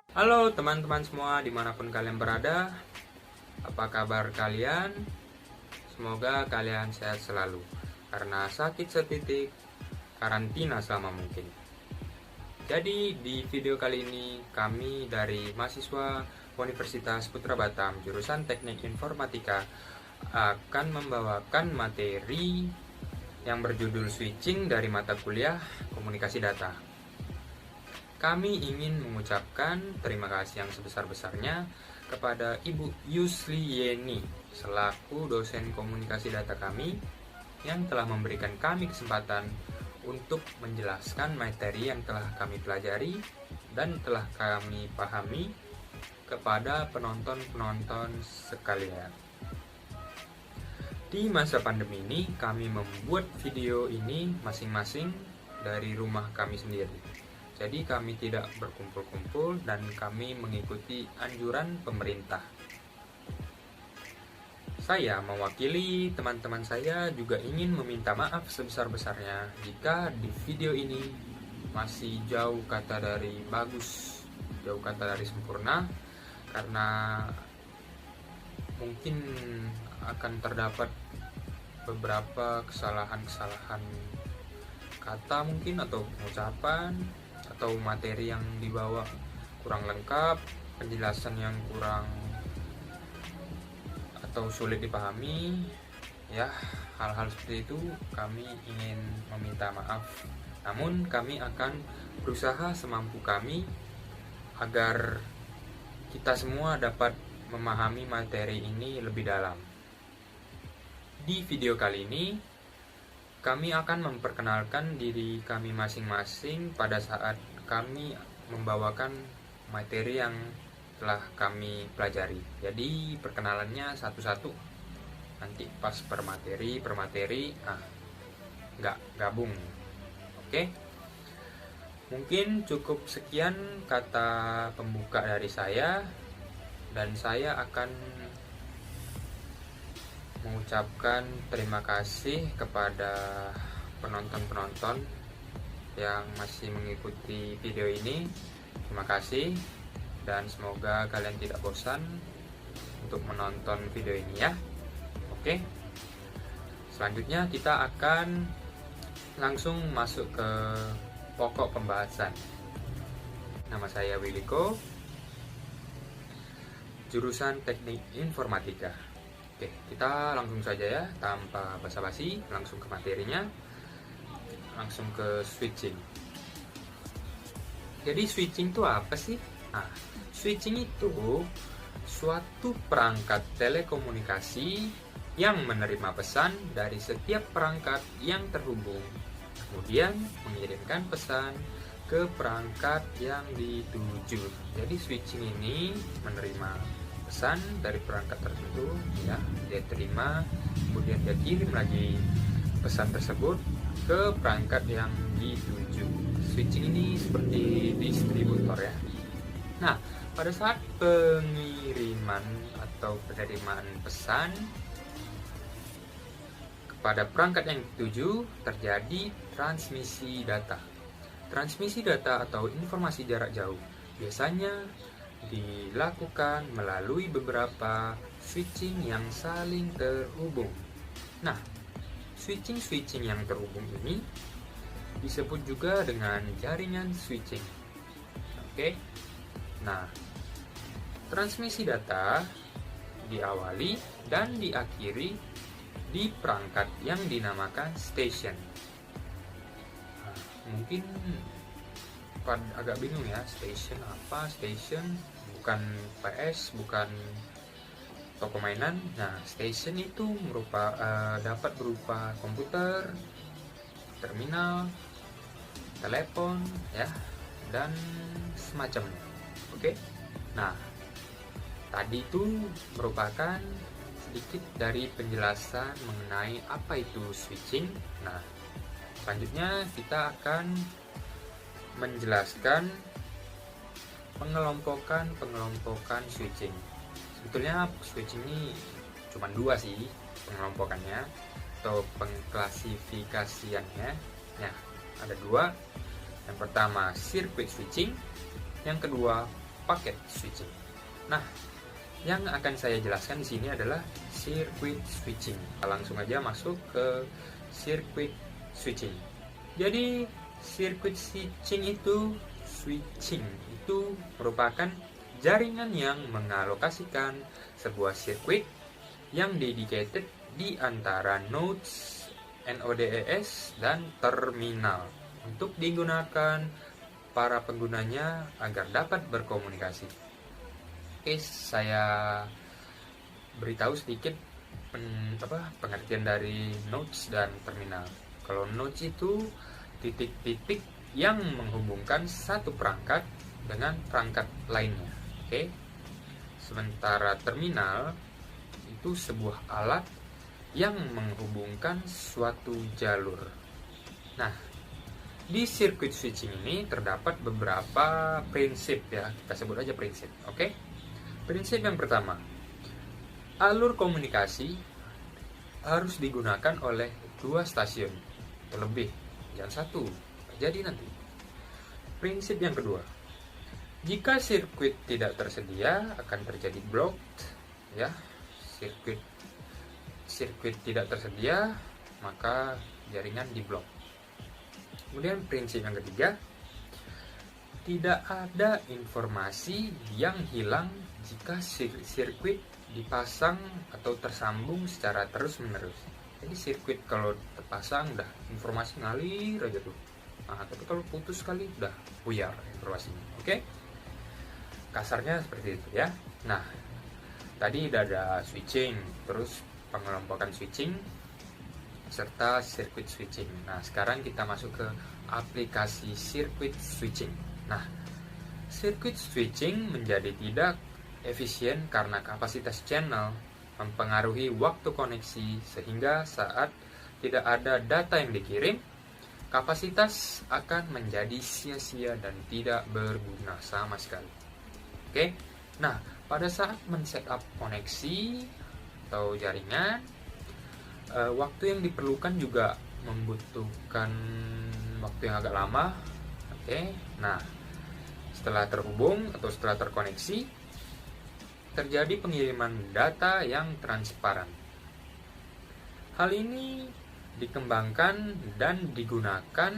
Halo teman-teman semua dimanapun kalian berada. Apa kabar kalian? Semoga kalian sehat selalu. Karena sakit setitik, karantina selama mungkin. Jadi di video kali ini kami dari mahasiswa Universitas Putra Batam jurusan Teknik Informatika akan membawakan materi yang berjudul switching dari mata kuliah Komunikasi Data. Kami ingin mengucapkan terima kasih yang sebesar-besarnya kepada Ibu Yusli Yeni selaku dosen komunikasi data kami yang telah memberikan kami kesempatan untuk menjelaskan materi yang telah kami pelajari dan telah kami pahami kepada penonton-penonton sekalian. Di masa pandemi ini kami membuat video ini masing-masing dari rumah kami sendiri. Jadi kami tidak berkumpul-kumpul dan kami mengikuti anjuran pemerintah. Saya mewakili teman-teman saya juga ingin meminta maaf sebesar-besarnya jika di video ini masih jauh kata dari bagus, jauh kata dari sempurna, karena mungkin akan terdapat beberapa kesalahan-kesalahan kata mungkin atau pengucapan atau materi yang dibawa kurang lengkap, penjelasan yang kurang atau sulit dipahami. Ya, hal-hal seperti itu kami ingin meminta maaf. Namun kami akan berusaha semampu kami agar kita semua dapat memahami materi ini lebih dalam. Di video kali ini kami akan memperkenalkan diri kami masing-masing pada saat kami membawakan materi yang telah kami pelajari. Jadi perkenalannya satu-satu. Nanti pas per materi, nggak gabung. Oke? Mungkin cukup sekian kata pembuka dari saya. Dan saya akan mengucapkan terima kasih kepada penonton-penonton yang masih mengikuti video ini. Terima kasih dan semoga kalian tidak bosan untuk menonton video ini ya. Oke. Selanjutnya kita akan langsung masuk ke pokok pembahasan. Nama saya Williko, jurusan Teknik Informatika. Oke, kita langsung saja ya, tanpa basa-basi, langsung ke materinya, langsung ke switching. Jadi switching itu apa sih? Nah, switching itu suatu perangkat telekomunikasi yang menerima pesan dari setiap perangkat yang terhubung, kemudian mengirimkan pesan ke perangkat yang dituju. Jadi switching ini menerima pesan dari perangkat tertentu, ya, dia terima, kemudian dia kirim lagi pesan tersebut ke perangkat yang dituju. Switching ini seperti distributor ya. Nah, pada saat pengiriman atau penerimaan pesan kepada perangkat yang dituju terjadi transmisi data. Transmisi data atau informasi jarak jauh biasanya dilakukan melalui beberapa switching yang saling terhubung. Nah, switching yang terhubung ini disebut juga dengan jaringan switching. Oke. Nah, transmisi data diawali dan diakhiri di perangkat yang dinamakan station. Nah, mungkin agak bingung ya, station apa? Station bukan PS, bukan toko mainan. Nah, station itu dapat berupa komputer, terminal, telepon, ya, dan semacamnya. Oke. Nah, tadi itu merupakan sedikit dari penjelasan mengenai apa itu switching. Nah, selanjutnya kita akan menjelaskan pengelompokan switching. Sebetulnya switching ini cuma dua sih pengelompokannya atau pengklasifikasiannya. Ya, ada dua. Yang pertama circuit switching, yang kedua paket switching. Nah, yang akan saya jelaskan di sini adalah circuit switching. Langsung aja masuk ke circuit switching. Jadi circuit switching itu merupakan jaringan yang mengalokasikan sebuah sirkuit yang dedicated di antara nodes NODES dan terminal untuk digunakan para penggunanya agar dapat berkomunikasi. Oke, saya beritahu sedikit pengertian dari nodes dan terminal. Kalau nodes itu titik-titik yang menghubungkan satu perangkat dengan perangkat lainnya. Oke. Sementara terminal itu sebuah alat yang menghubungkan suatu jalur. Nah, di circuit switching ini terdapat beberapa prinsip ya, kita sebut aja prinsip. Oke. Prinsip yang pertama, alur komunikasi harus digunakan oleh 2 stasiun terlebih, jangan 1, jadi nanti. Prinsip yang kedua, jika sirkuit tidak tersedia akan terjadi blocked ya. Sirkuit tidak tersedia maka jaringan diblok. Kemudian prinsip yang ketiga, tidak ada informasi yang hilang jika sirkuit dipasang atau tersambung secara terus-menerus. Jadi sirkuit kalau terpasang udah informasi ngalir aja tuh. Nah, tapi kalau putus sekali udah buyar informasinya. Oke? Kasarnya seperti itu ya. Nah, tadi udah ada switching, terus pengelompokan switching serta circuit switching. Nah, sekarang kita masuk ke aplikasi circuit switching. Nah, circuit switching menjadi tidak efisien karena kapasitas channel mempengaruhi waktu koneksi, sehingga saat tidak ada data yang dikirim, kapasitas akan menjadi sia-sia dan tidak berguna sama sekali. Oke. Nah, pada saat men-setup koneksi atau jaringan, waktu yang diperlukan juga membutuhkan waktu yang agak lama. Oke. Nah, setelah terhubung atau setelah terkoneksi, terjadi pengiriman data yang transparan. Hal ini dikembangkan dan digunakan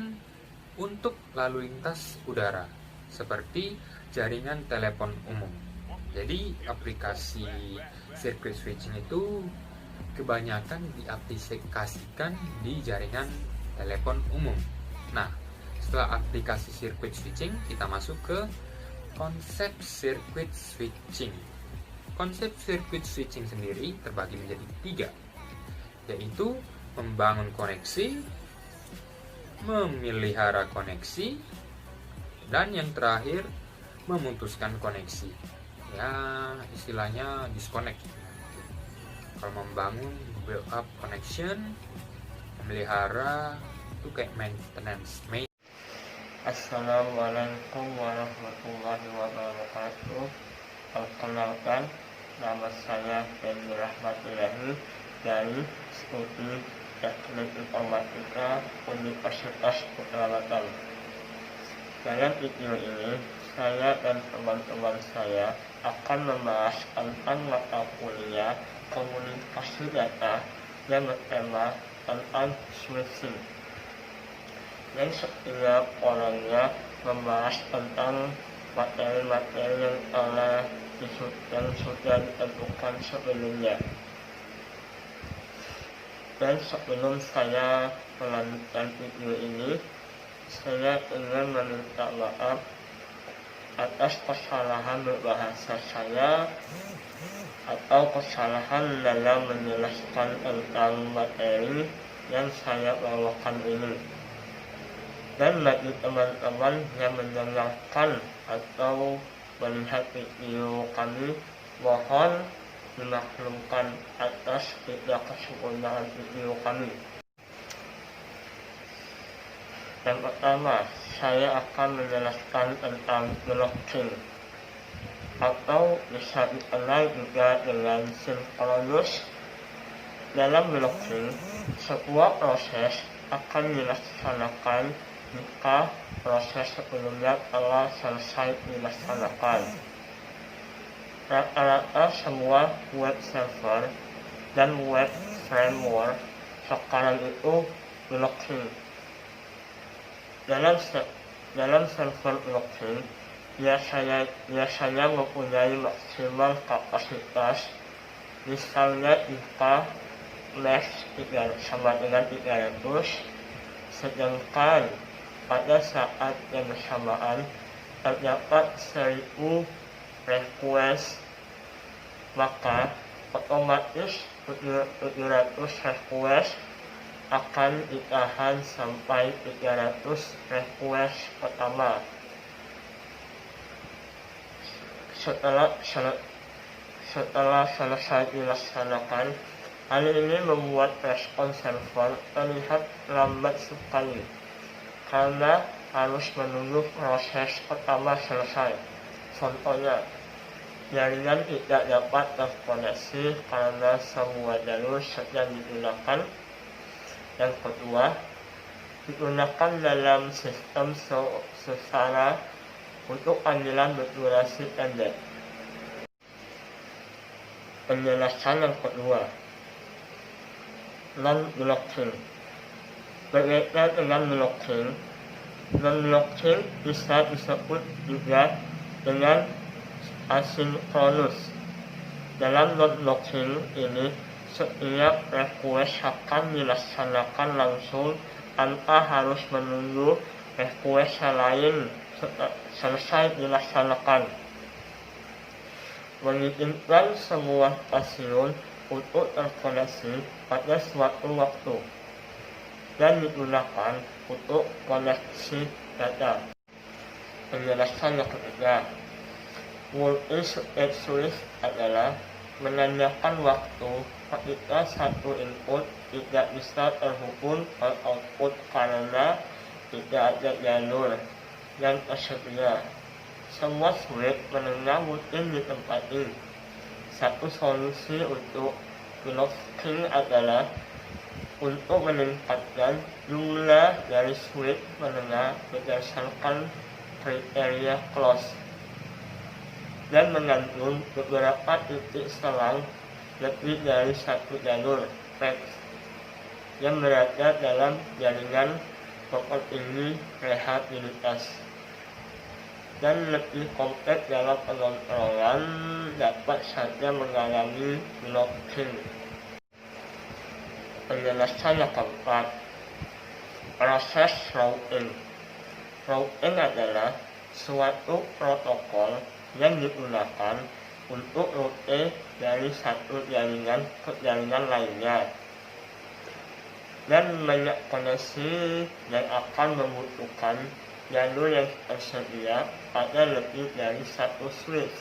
untuk lalu lintas udara seperti jaringan telepon umum. Jadi aplikasi circuit switching itu kebanyakan diaplikasikan di jaringan telepon umum. Nah, setelah aplikasi circuit switching, kita masuk ke konsep circuit switching. Konsep circuit switching sendiri terbagi menjadi 3, yaitu membangun koneksi, memelihara koneksi, dan yang terakhir memutuskan koneksi. Ya, istilahnya disconnect. Kalau membangun, build up connection, memelihara itu kayak maintenance. Assalamualaikum warahmatullahi wabarakatuh. Perkenalkan, nama saya Fendi Rahmatullahi dari Studi Teknik Informatika Universitas Putra Batan. Dalam video ini, saya dan teman-teman saya akan membahas tentang mata kuliah komunikasi data yang bertema tentang switching. Dan setiap orangnya membahas tentang materi-materi yang sudah ditentukan sebelumnya. Dan sebelum saya melanjutkan video ini, saya ingin meminta maaf atas kesalahan berbahasa saya atau kesalahan dalam menjelaskan tentang materi yang saya bawakan ini. Dan bagi teman-teman yang mendengarkan atau melihat video kami, mohon dimaklumkan atas ketidaksempurnaan video kami. Yang pertama, saya akan menjelaskan tentang blocking, atau bisa dikenal juga dengan sinkronus. Dalam blocking, sebuah proses akan dilaksanakan jika proses sebelumnya telah selesai dilaksanakan. Rata-rata semua web server dan web framework sekarang itu blockchain. Dalam server blockchain biasanya mempunyai maksimal kapasitas, misalnya jika mesh sama dengan 300, sedangkan pada saat yang bersamaan terdapat 1000 request, maka otomatis 700 request akan ditahan sampai 300 request pertama. Setelah selesai dilaksanakan, hal ini membuat respon server terlihat lambat sekali karena harus menunggu proses pertama selesai. Contohnya, jaringan tidak dapat terkoneksi karena semua jalur sedang digunakan. Yang kedua, digunakan dalam sistem secara untuk panggilan berdurasi pendek. Penjelasan yang kedua, non-blocking. Berbeda dengan blocking, non-blocking bisa disebut juga dengan asinkronus. Dalam non-blocking ini, setiap request akan dilaksanakan langsung tanpa harus menunggu request lain selesai dilaksanakan, mengizinkan semua stasiun untuk terkoneksi pada suatu waktu dan digunakan untuk koneksi data. Penjelasan yang ketiga, multi-state switch adalah menandakan waktu ketika satu input tidak bisa terhubung ke output karena tidak ada jalur yang tersedia. Semua switch menengah mungkin ditempati. Satu solusi untuk blocking adalah untuk meningkatkan jumlah dari switch menengah berdasarkan kriteria close dan mengandung beberapa titik selang lebih dari satu jalur fax yang berada dalam jaringan seperti rehabilitas, dan lebih kompleks dalam pengontrolan dapat saja mengalami blocking. Penjelasan yang keempat, proses routing. Routing adalah suatu protokol yang digunakan untuk rute dari satu jaringan ke jaringan lainnya, dan banyak koneksi yang akan membutuhkan jalur yang tersedia pada lebih dari satu switch,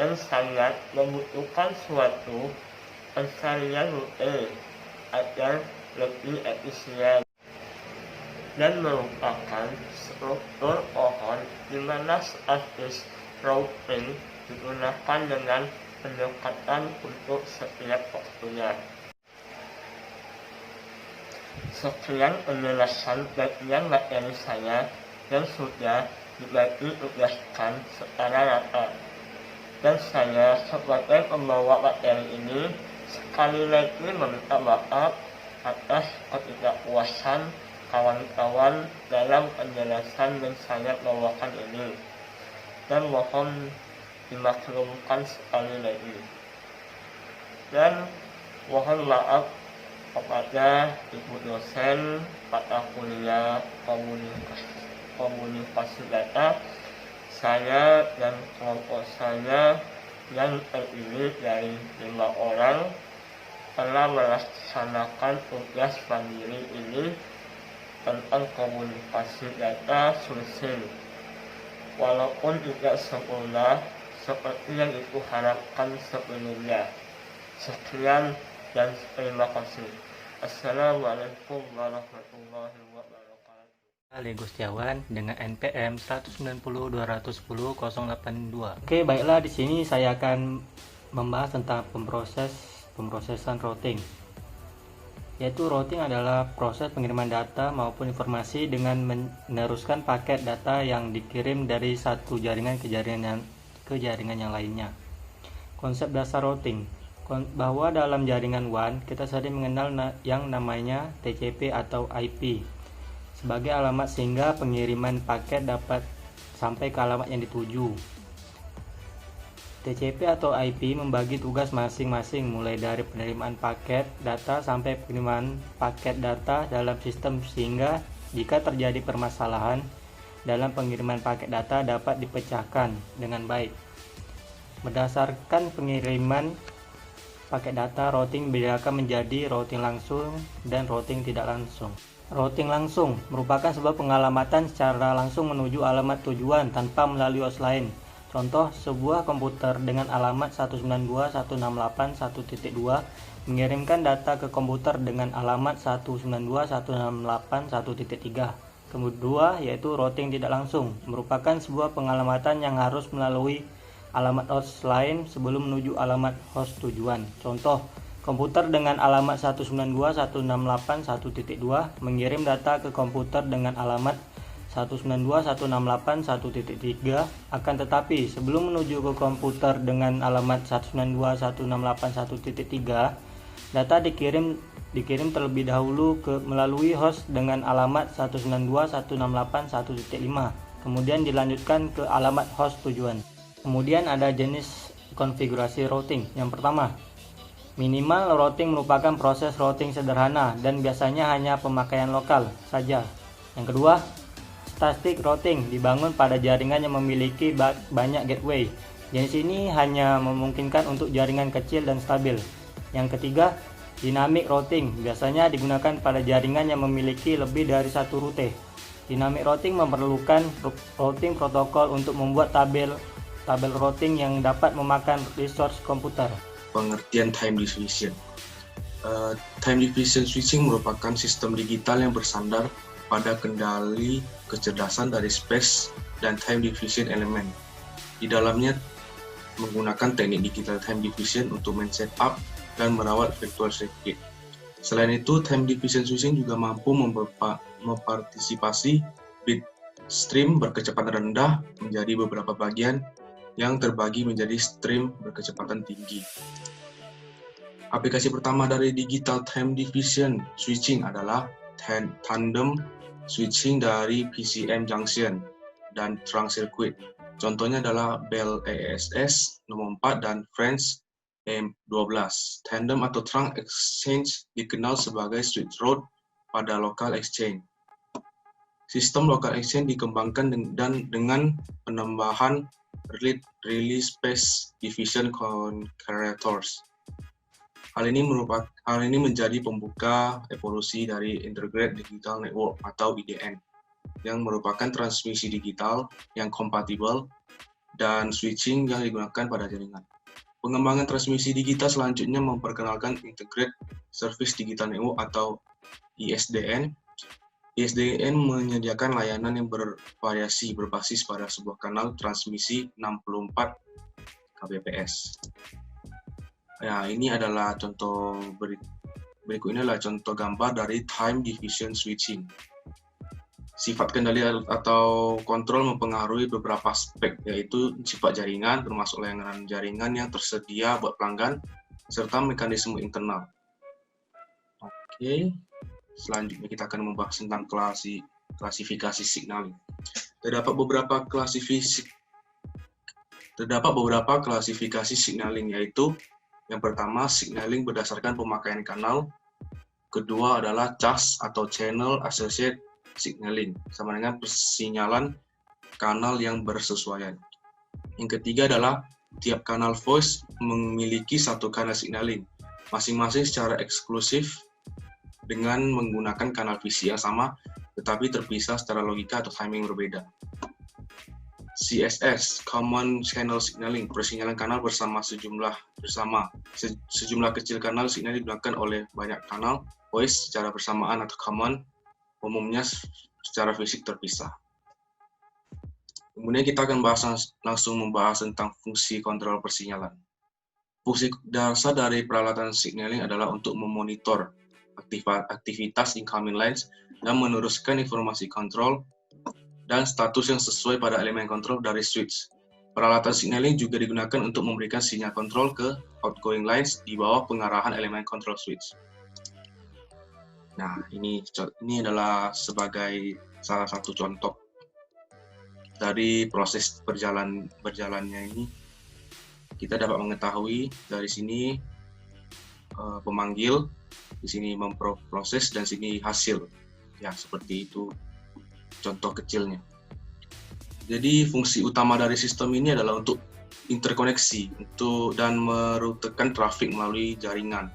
dan sangat membutuhkan suatu pencarian rute agar lebih efisien, dan merupakan struktur pohon di mana status routing digunakan dengan pendekatan untuk setiap waktunya. Sekian penjelasan bagian materi saya yang sudah dibagi tugaskan secara rata, dan saya sebagai pembawa materi ini sekali lagi meminta maaf atas ketidakpuasan kawan-kawan dalam penjelasan yang saya bawakan ini, dan mohon dimaklumkan sekali lagi, dan mohon maaf kepada ibu dosen mata kuliah komunikasi data saya dan kelompok saya yang terdiri dari 5 orang telah melaksanakan tugas mandiri ini tentang komunikasi data SULSIN, walaupun tidak sempurna seperti yang itu harapkan sebelumnya. Sekian dan terima kasih. Assalamualaikum warahmatullahi wabarakatuh. Ali Gustiawan dengan NPM 190.210.082. Oke, baiklah, di sini saya akan membahas tentang pemrosesan routing. Yaitu routing adalah proses pengiriman data maupun informasi dengan meneruskan paket data yang dikirim dari satu jaringan ke ke jaringan yang lainnya. Konsep dasar routing bahwa dalam jaringan WAN kita sering mengenal yang namanya TCP atau IP sebagai alamat sehingga pengiriman paket dapat sampai ke alamat yang dituju. TCP atau IP membagi tugas masing-masing mulai dari penerimaan paket data sampai pengiriman paket data dalam sistem sehingga jika terjadi permasalahan dalam pengiriman paket data dapat dipecahkan dengan baik. Berdasarkan pengiriman paket data, routing dibedakan menjadi routing langsung dan routing tidak langsung. Routing langsung merupakan sebuah pengalamatan secara langsung menuju alamat tujuan tanpa melalui host lain. Contoh, sebuah komputer dengan alamat 192.168.1.2 mengirimkan data ke komputer dengan alamat 192.168.1.3. Kedua, yaitu routing tidak langsung, merupakan sebuah pengalamatan yang harus melalui alamat host lain sebelum menuju alamat host tujuan. Contoh, komputer dengan alamat 192.168.1.2 mengirim data ke komputer dengan alamat 192.168.1.3, akan tetapi sebelum menuju ke komputer dengan alamat 192.168.1.3, data dikirim terlebih dahulu melalui host dengan alamat 192.168.1.5, kemudian dilanjutkan ke alamat host tujuan. Kemudian ada jenis konfigurasi routing. Yang pertama, minimal routing merupakan proses routing sederhana dan biasanya hanya pemakaian lokal saja. Yang kedua, static routing dibangun pada jaringan yang memiliki banyak gateway. Jenis ini hanya memungkinkan untuk jaringan kecil dan stabil. Yang ketiga, dynamic routing biasanya digunakan pada jaringan yang memiliki lebih dari satu rute. Dynamic routing memerlukan routing protokol untuk membuat tabel routing yang dapat memakan resource komputer. Pengertian time division. Time division switching merupakan sistem digital yang bersandar pada kendali kecerdasan dari space dan time division elemen. Di dalamnya menggunakan teknik digital time division untuk men-setup dan merawat virtual circuit. Selain itu, time division switching juga mampu mempartisipasi bit stream berkecepatan rendah menjadi beberapa bagian yang terbagi menjadi stream berkecepatan tinggi. Aplikasi pertama dari digital time division switching adalah tandem switching dari PCM junction dan trunk circuit. Contohnya adalah Bell ASS nomor 4 dan French M12. Tandem atau trunk exchange dikenal sebagai switch road pada local exchange. Sistem local exchange dikembangkan dengan penambahan relay space division concatenators. Hal ini menjadi pembuka evolusi dari Integrated Digital Network atau IDN, yang merupakan transmisi digital yang kompatibel dan switching yang digunakan pada jaringan. Pengembangan transmisi digital selanjutnya memperkenalkan Integrated Service Digital Network atau ISDN. ISDN menyediakan layanan yang bervariasi berbasis pada sebuah kanal transmisi 64 kbps. Ya, ini adalah contoh berikut ini adalah contoh gambar dari time division switching. Sifat kendali atau kontrol mempengaruhi beberapa aspek, yaitu sifat jaringan, termasuk layanan jaringan yang tersedia buat pelanggan, serta mekanisme internal. Oke, selanjutnya kita akan membahas tentang klasifikasi signaling. Terdapat beberapa klasifikasi signaling, yaitu yang pertama, signaling berdasarkan pemakaian kanal. Kedua adalah CAS atau Channel Associated Signaling, sama dengan persinyalan kanal yang bersesuaian. Yang ketiga adalah tiap kanal voice memiliki satu kanal signaling, masing-masing secara eksklusif dengan menggunakan kanal visi yang sama, tetapi terpisah secara logika atau timing berbeda. CSS, Common Channel Signaling, persinyalan kanal sejumlah kecil kanal signal digunakan oleh banyak kanal voice secara bersamaan atau common, umumnya secara fisik terpisah. Kemudian kita akan langsung membahas tentang fungsi kontrol persinyalan. Fungsi dasar dari peralatan signaling adalah untuk memonitor aktivitas incoming lines dan meneruskan informasi kontrol dan status yang sesuai pada elemen kontrol dari switch. Peralatan signaling juga digunakan untuk memberikan sinyal kontrol ke outgoing lines di bawah pengarahan elemen control switch. Nah, ini adalah sebagai salah satu contoh dari proses berjalannya ini. Kita dapat mengetahui dari sini pemanggil, di sini memproses, dan sini hasil. Ya, seperti itu contoh kecilnya. Jadi fungsi utama dari sistem ini adalah untuk interkoneksi dan merutekan trafik melalui jaringan.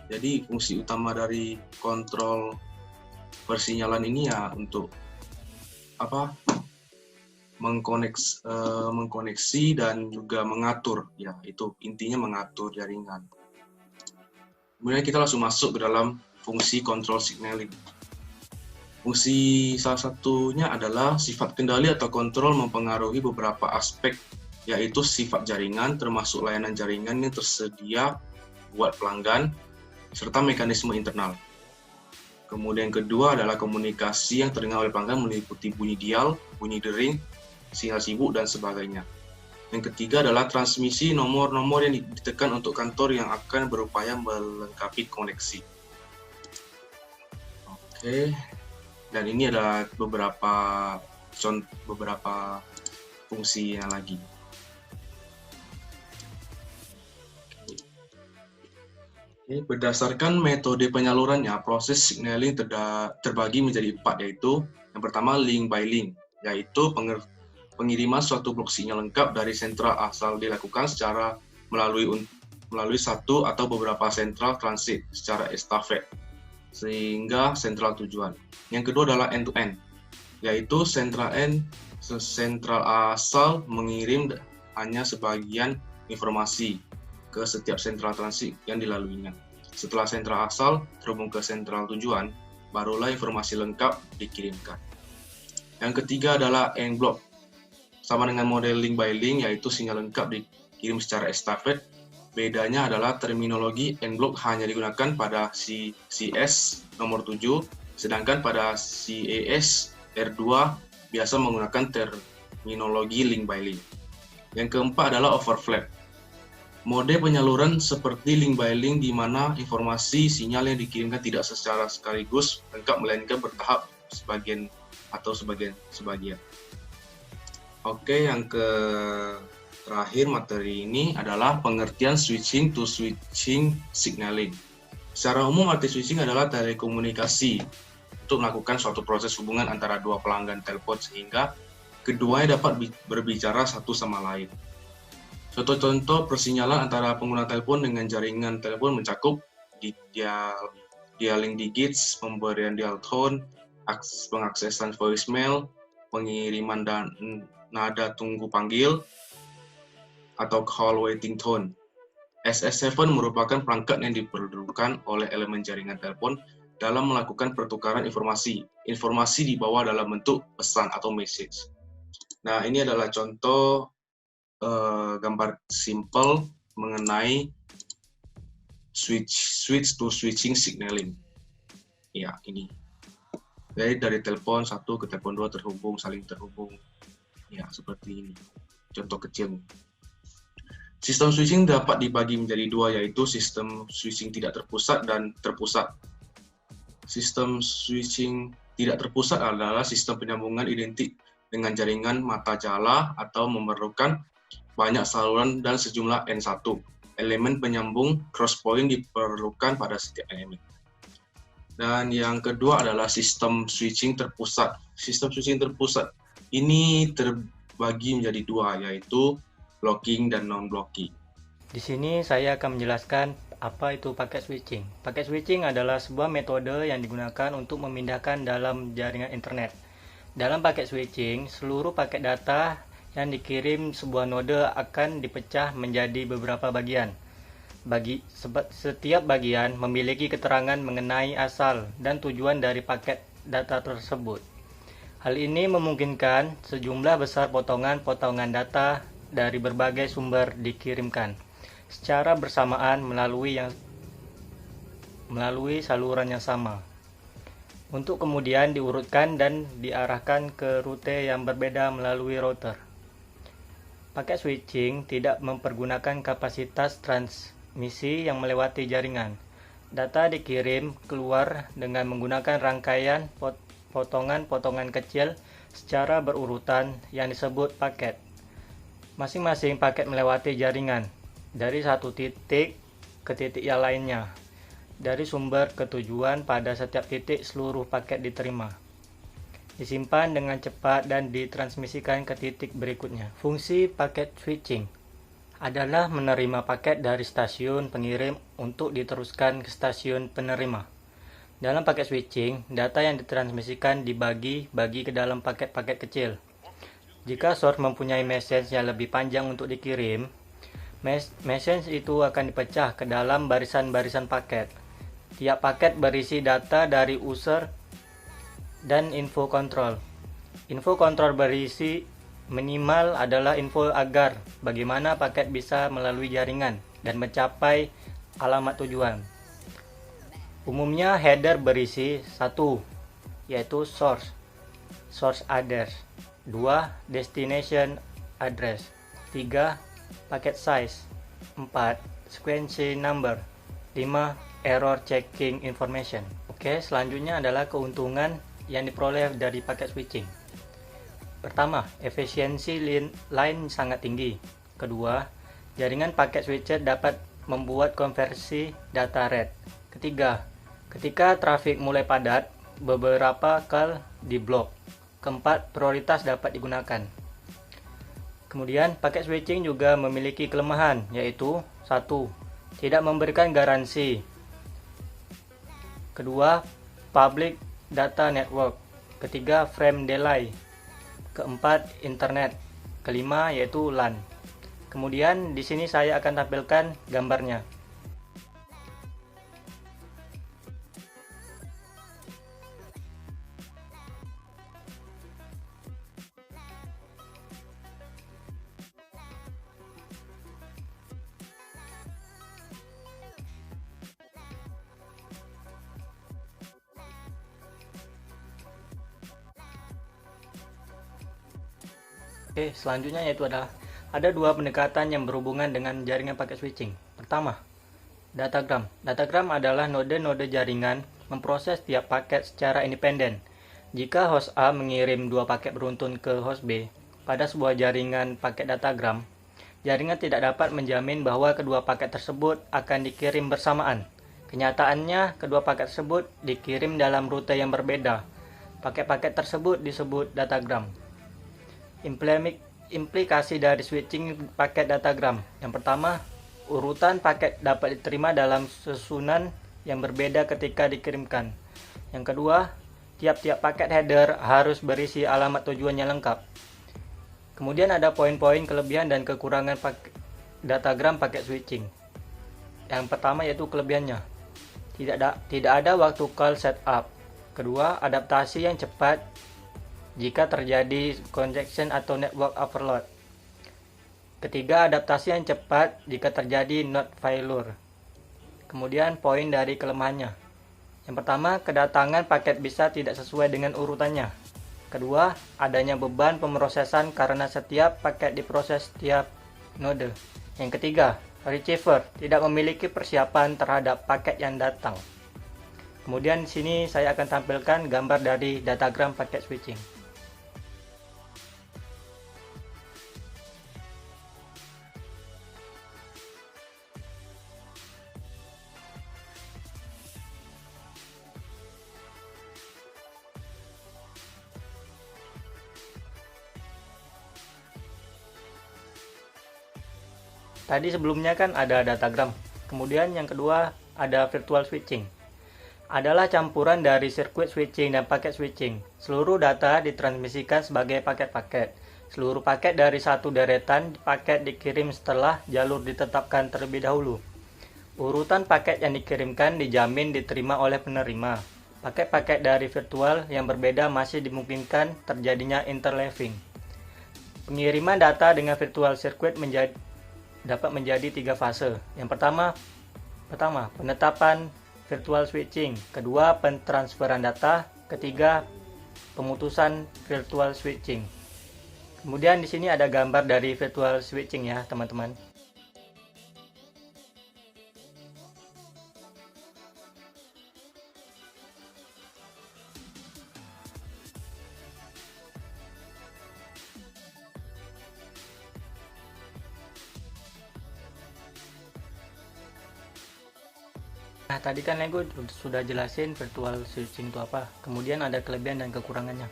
Jadi fungsi utama dari kontrol persinyalan ini ya untuk mengkoneksi dan juga mengatur, ya itu intinya mengatur jaringan. Kemudian kita langsung masuk ke dalam fungsi control signaling. Fungsi salah satunya adalah sifat kendali atau kontrol mempengaruhi beberapa aspek, yaitu sifat jaringan termasuk layanan jaringan yang tersedia buat pelanggan, serta mekanisme internal. Kemudian kedua adalah komunikasi yang terdengar oleh pelanggan meliputi bunyi dial, bunyi dering, sinyal sibuk, dan sebagainya. Yang ketiga adalah transmisi nomor-nomor yang ditekan untuk kantor yang akan berupaya melengkapi koneksi. Oke. Dan ini adalah beberapa fungsinya lagi. Oke, berdasarkan metode penyalurannya, proses signaling terbagi menjadi 4, yaitu yang pertama link by link, yaitu pengiriman suatu blok sinyal lengkap dari sentral asal dilakukan secara melalui satu atau beberapa sentral transit secara estafet sehingga sentral tujuan. Yang kedua adalah end-to-end, yaitu sentral asal mengirim hanya sebagian informasi ke setiap sentral transit yang dilaluinya. Setelah sentral asal terhubung ke sentral tujuan, barulah informasi lengkap dikirimkan. Yang ketiga adalah end block, sama dengan model link by link, yaitu sinyal lengkap dikirim secara estafet. Bedanya adalah terminologi end block hanya digunakan pada CCS nomor 7, sedangkan pada CAS R2 biasa menggunakan terminologi link by link. Yang keempat adalah overflap. Mode penyaluran seperti link by link di mana informasi sinyal yang dikirimkan tidak secara sekaligus lengkap, melainkan bertahap sebagian. Oke, yang terakhir materi ini adalah pengertian switching to switching signaling. Secara umum arti switching adalah telekomunikasi untuk melakukan suatu proses hubungan antara dua pelanggan telepon sehingga keduanya dapat berbicara satu sama lain. Contoh-contoh persinyalan antara pengguna telepon dengan jaringan telepon mencakup dialing digits, pemberian dial tone, pengaksesan voicemail, pengiriman dan nada tunggu panggil, atau call waiting tone. SS7 merupakan perangkat yang diperlukan oleh elemen jaringan telepon dalam melakukan pertukaran informasi. Informasi dibawa dalam bentuk pesan atau message. Nah, ini adalah contoh gambar simple mengenai switch to switching signaling. Ya, ini. Jadi dari telepon 1 ke telepon 2 saling terhubung. Ya, seperti ini. Contoh kecil. Sistem switching dapat dibagi menjadi 2, yaitu sistem switching tidak terpusat dan terpusat. Sistem switching tidak terpusat adalah sistem penyambungan identik dengan jaringan mata jala atau memerlukan banyak saluran dan sejumlah N1. Elemen penyambung cross point diperlukan pada setiap elemen. Dan yang kedua adalah sistem switching terpusat. Sistem switching terpusat ini terbagi menjadi 2, yaitu blocking dan non-blocking. Di sini saya akan menjelaskan apa itu paket switching. Paket switching adalah sebuah metode yang digunakan untuk memindahkan dalam jaringan internet. Dalam paket switching, seluruh paket data yang dikirim sebuah node akan dipecah menjadi beberapa bagian. Setiap bagian memiliki keterangan mengenai asal dan tujuan dari paket data tersebut. Hal ini memungkinkan sejumlah besar potongan-potongan data dari berbagai sumber dikirimkan secara bersamaan melalui saluran yang sama, untuk kemudian diurutkan dan diarahkan ke rute yang berbeda melalui router. Paket switching tidak mempergunakan kapasitas transmisi yang melewati jaringan. Data dikirim keluar dengan menggunakan rangkaian potongan-potongan kecil secara berurutan yang disebut paket. Masing-masing paket melewati jaringan dari satu titik ke titik yang lainnya. Dari sumber ke tujuan, pada setiap titik seluruh paket diterima, disimpan dengan cepat dan ditransmisikan ke titik berikutnya. Fungsi paket switching adalah menerima paket dari stasiun pengirim untuk diteruskan ke stasiun penerima. Dalam paket switching, data yang ditransmisikan dibagi-bagi ke dalam paket-paket kecil. Jika source mempunyai message yang lebih panjang untuk dikirim, message itu akan dipecah ke dalam barisan-barisan paket. Tiap paket berisi data dari user dan info kontrol. Info kontrol berisi minimal adalah info agar bagaimana paket bisa melalui jaringan dan mencapai alamat tujuan. Umumnya header berisi 1, yaitu source address, 2, destination address, 3, packet size, 4, sequence number, 5, error checking information. Oke, selanjutnya adalah keuntungan yang diperoleh dari paket switching. Pertama, efisiensi line sangat tinggi. Kedua, jaringan paket switcher dapat membuat konversi data rate. Ketiga, ketika trafik mulai padat, beberapa kali diblok. Keempat, prioritas dapat digunakan. Kemudian, paket switching juga memiliki kelemahan, yaitu 1. Tidak memberikan garansi. Kedua, public data network. Ketiga, frame delay. Keempat, internet. Kelima, yaitu LAN. Kemudian di sini saya akan tampilkan gambarnya. Oke, selanjutnya yaitu ada dua pendekatan yang berhubungan dengan jaringan paket switching. Pertama, datagram. Datagram adalah node-node jaringan memproses tiap paket secara independen. Jika host A mengirim dua paket beruntun ke host B pada sebuah jaringan paket datagram, jaringan tidak dapat menjamin bahwa kedua paket tersebut akan dikirim bersamaan. Kenyataannya, kedua paket tersebut dikirim dalam rute yang berbeda. Paket-paket tersebut disebut datagram. Implikasi dari switching paket datagram. Yang pertama, urutan paket dapat diterima dalam susunan yang berbeda ketika dikirimkan. Yang kedua, tiap-tiap paket header harus berisi alamat tujuan yang lengkap. Kemudian ada poin-poin kelebihan dan kekurangan datagram paket switching. Yang pertama yaitu kelebihannya. Tidak ada waktu call setup. Kedua, adaptasi yang cepat jika terjadi congestion atau network overload. Ketiga, adaptasi yang cepat jika terjadi node failure. Kemudian poin dari kelemahannya. Yang pertama, kedatangan paket bisa tidak sesuai dengan urutannya. Kedua, adanya beban pemrosesan karena setiap paket diproses setiap node. Yang ketiga, receiver tidak memiliki persiapan terhadap paket yang datang. Kemudian di sini saya akan tampilkan gambar dari datagram paket switching. Tadi sebelumnya kan ada datagram. Kemudian yang kedua ada virtual switching. Adalah campuran dari sirkuit switching dan paket switching. Seluruh data ditransmisikan sebagai paket-paket. Seluruh paket dari satu deretan paket dikirim setelah jalur ditetapkan terlebih dahulu. Urutan paket yang dikirimkan dijamin diterima oleh penerima. Paket-paket dari virtual yang berbeda masih dimungkinkan terjadinya interleaving. Pengiriman data dengan virtual circuit dapat menjadi 3 fase. Yang pertama, penetapan virtual switching. Kedua, pentransferan data. Ketiga, pemutusan virtual switching. Kemudian di sini ada gambar dari virtual switching ya, teman-teman. Nah, tadi kan Lego sudah jelasin virtual switching itu apa. Kemudian ada kelebihan dan kekurangannya.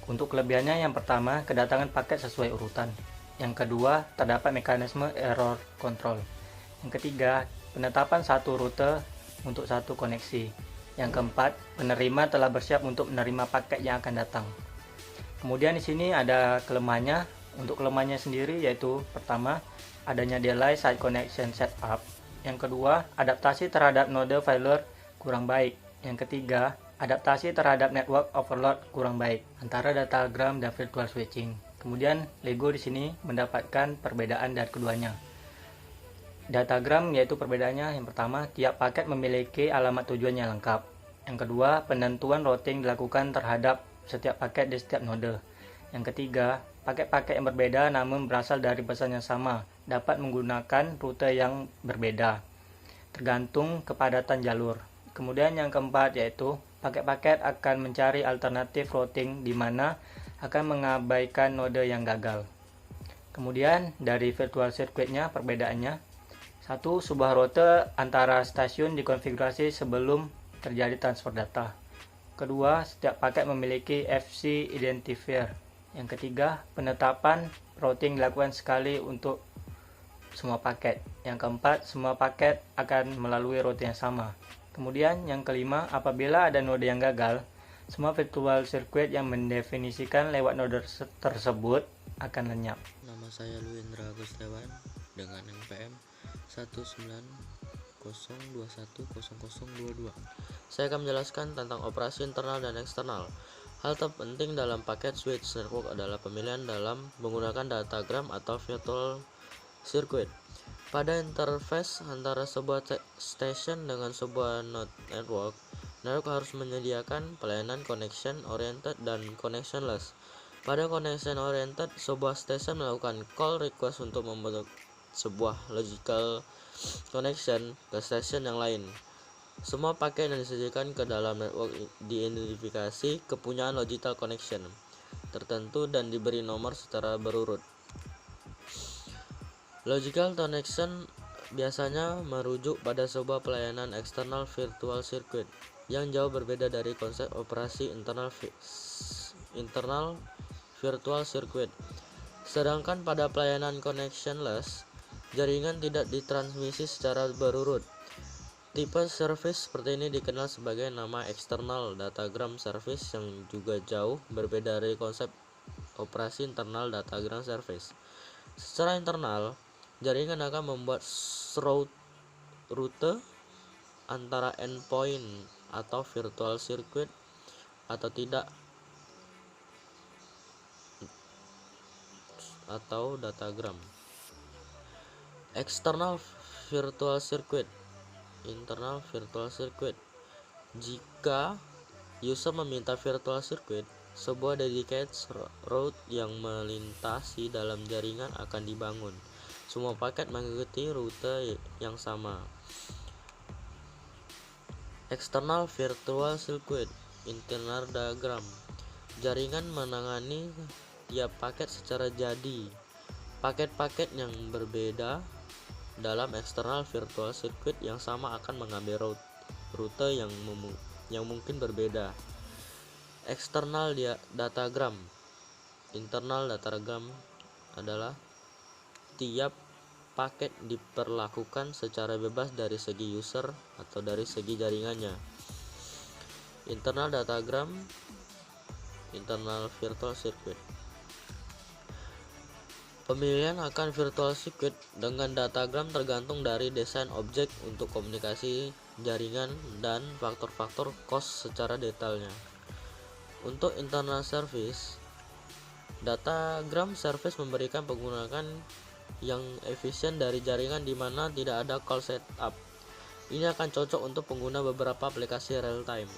Untuk kelebihannya, yang pertama, kedatangan paket sesuai urutan. Yang kedua, terdapat mekanisme error control. Yang ketiga, penetapan satu rute untuk satu koneksi. Yang keempat, penerima telah bersiap untuk menerima paket yang akan datang. Kemudian di sini ada kelemahannya. Untuk kelemahannya sendiri yaitu pertama, adanya delay side connection setup. Yang kedua, adaptasi terhadap node failure kurang baik. Yang ketiga, adaptasi terhadap network overload kurang baik antara datagram dan virtual switching. Kemudian Lego di sini mendapatkan perbedaan dari keduanya. Datagram yaitu perbedaannya yang pertama, tiap paket memiliki alamat tujuan yang lengkap. Yang kedua, penentuan routing dilakukan terhadap setiap paket di setiap node. Yang ketiga, paket-paket yang berbeda namun berasal dari pesan yang sama dapat menggunakan rute yang berbeda tergantung kepadatan jalur. Kemudian yang keempat yaitu paket-paket akan mencari alternatif routing di mana akan mengabaikan node yang gagal. Kemudian dari virtual circuitnya perbedaannya, satu, sebuah rute antara stasiun dikonfigurasi sebelum terjadi transfer data. Kedua, setiap paket memiliki FC identifier. Yang ketiga, penetapan routing dilakukan sekali untuk semua paket. Yang keempat, semua paket akan melalui rute yang sama. Kemudian yang kelima, apabila ada node yang gagal, semua virtual circuit yang mendefinisikan lewat node tersebut akan lenyap. Nama saya Luindra Agustewan dengan NPM 190210022. Saya akan menjelaskan tentang operasi internal dan eksternal. Hal terpenting dalam paket switch network adalah pemilihan dalam menggunakan datagram atau virtual circuit. Pada interface antara sebuah station dengan sebuah network harus menyediakan pelayanan connection oriented dan connectionless. Pada connection oriented, sebuah station melakukan call request untuk membentuk sebuah logical connection ke station yang lain. Semua paket yang disajikan ke dalam network diidentifikasi kepunyaan logical connection tertentu dan diberi nomor secara berurut. Logical connection biasanya merujuk pada sebuah pelayanan eksternal virtual circuit yang jauh berbeda dari konsep operasi internal virtual circuit. Sedangkan pada pelayanan connectionless, jaringan tidak ditransmisi secara berurut. Tipe service seperti ini dikenal sebagai nama external datagram service yang juga jauh berbeda dari konsep operasi internal datagram service. Secara internal, jaringan akan membuat rute antara endpoint atau virtual circuit atau tidak atau datagram. External virtual circuit, internal virtual circuit. Jika user meminta virtual circuit, sebuah dedicated route yang melintasi dalam jaringan akan dibangun. Semua paket mengikuti rute yang sama. External virtual circuit, internal diagram. Jaringan menangani tiap paket secara jadi. Paket-paket yang berbeda dalam external virtual circuit yang sama akan mengambil rute yang mungkin berbeda. External datagram. Internal datagram adalah tiap paket diperlakukan secara bebas dari segi user atau dari segi jaringannya. Internal datagram, internal virtual circuit. Pemilihan akan virtual circuit dengan datagram tergantung dari desain objek untuk komunikasi jaringan dan faktor-faktor cost secara detailnya. Untuk internal service, datagram service memberikan penggunaan yang efisien dari jaringan di mana tidak ada call setup. Ini akan cocok untuk pengguna beberapa aplikasi real time.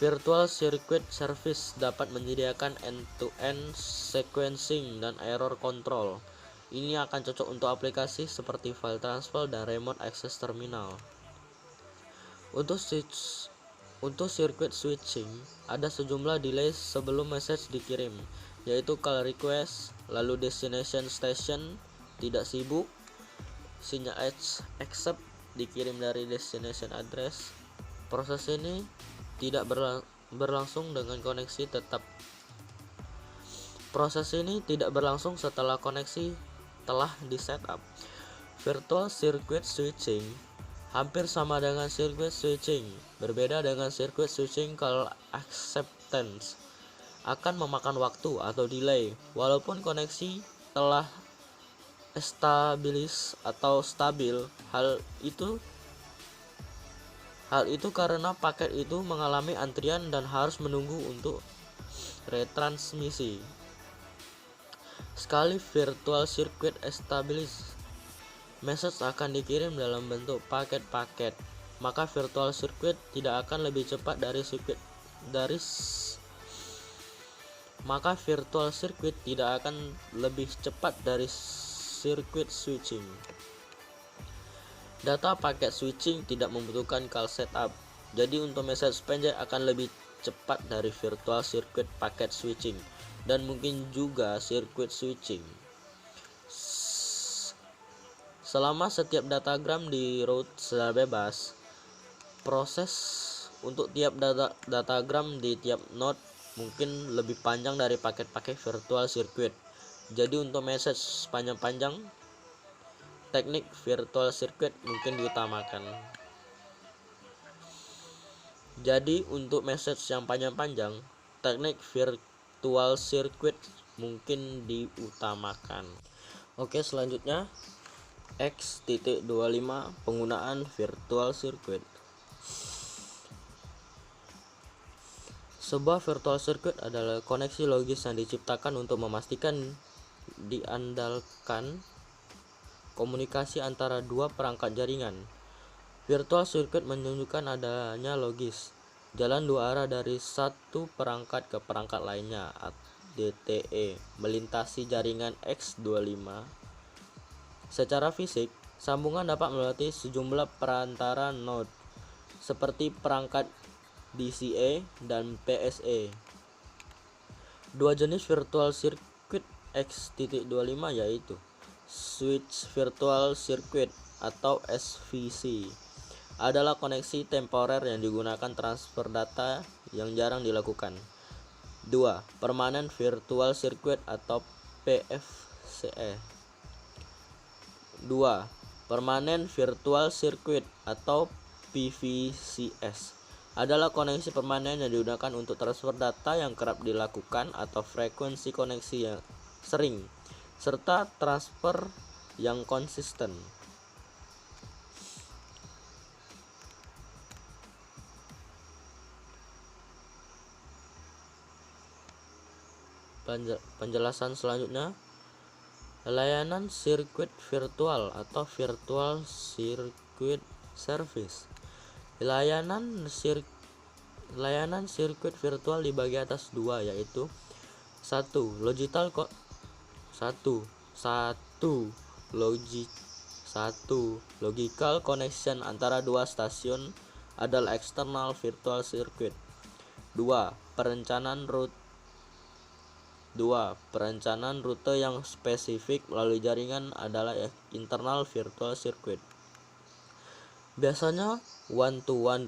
Virtual Circuit Service dapat menyediakan end-to-end sequencing dan error control. Ini akan cocok untuk aplikasi seperti file transfer dan remote access terminal. Untuk circuit switching, ada sejumlah delay sebelum message dikirim, yaitu call request, lalu destination station tidak sibuk, sinyal accept dikirim dari destination address. Proses ini tidak berlangsung dengan koneksi tetap. Proses ini tidak berlangsung setelah koneksi telah di setup. Virtual circuit switching hampir sama dengan circuit switching. Berbeda dengan circuit switching, call acceptance akan memakan waktu atau delay walaupun koneksi telah established atau stabil. Hal itu karena paket itu mengalami antrian dan harus menunggu untuk retransmisi. Sekali virtual circuit established, message akan dikirim dalam bentuk paket-paket, maka virtual circuit tidak akan lebih cepat dari circuit switching. Data paket switching tidak membutuhkan call setup, jadi untuk message pendek akan lebih cepat dari virtual circuit packet switching dan mungkin juga circuit switching. Selama setiap datagram di route secara bebas, proses untuk tiap datagram di tiap node mungkin lebih panjang dari paket-paket virtual circuit. Jadi untuk message panjang-panjang, teknik virtual circuit mungkin diutamakan. Jadi untuk message yang panjang-panjang, teknik virtual circuit mungkin diutamakan. Oke, selanjutnya X.25 penggunaan virtual circuit. Sebuah virtual circuit adalah koneksi logis yang diciptakan untuk memastikan diandalkan komunikasi antara dua perangkat jaringan. Virtual circuit menunjukkan adanya logis jalan dua arah dari satu perangkat ke perangkat lainnya (DTE) melintasi jaringan X25. Secara fisik, sambungan dapat melewati sejumlah perantara node seperti perangkat DCA dan PSA. Dua jenis virtual circuit X.25 yaitu switch virtual circuit atau SVC adalah koneksi temporer yang digunakan transfer data yang jarang dilakukan. 2. Permanent virtual circuit atau PVCE. 2. Permanent virtual circuit atau PVCS adalah koneksi permanen yang digunakan untuk transfer data yang kerap dilakukan atau frekuensi koneksi yang sering serta transfer yang konsisten. Penjelasan selanjutnya, layanan sirkuit virtual atau virtual circuit service. Layanan sirkuit virtual dibagi atas dua, yaitu 1. Logical connection antara dua stasiun adalah external virtual circuit. 2. Perencanaan rute yang spesifik melalui jaringan adalah internal virtual circuit. Biasanya one-to-one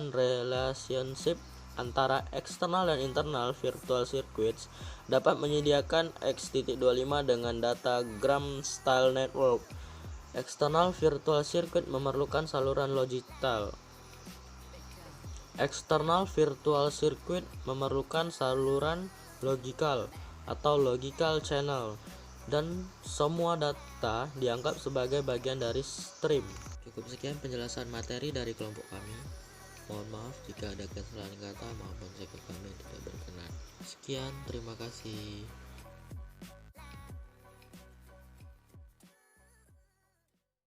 relationship antara eksternal dan internal virtual circuits dapat menyediakan X.25 dengan datagram style network. External virtual circuit memerlukan saluran logical. External virtual circuit memerlukan saluran logical atau logical channel, dan semua data dianggap sebagai bagian dari stream. Cukup sekian penjelasan materi dari kelompok kami. Mohon maaf jika ada kesalahan kata maupun sikap kami tidak berkenan. Sekian, terima kasih.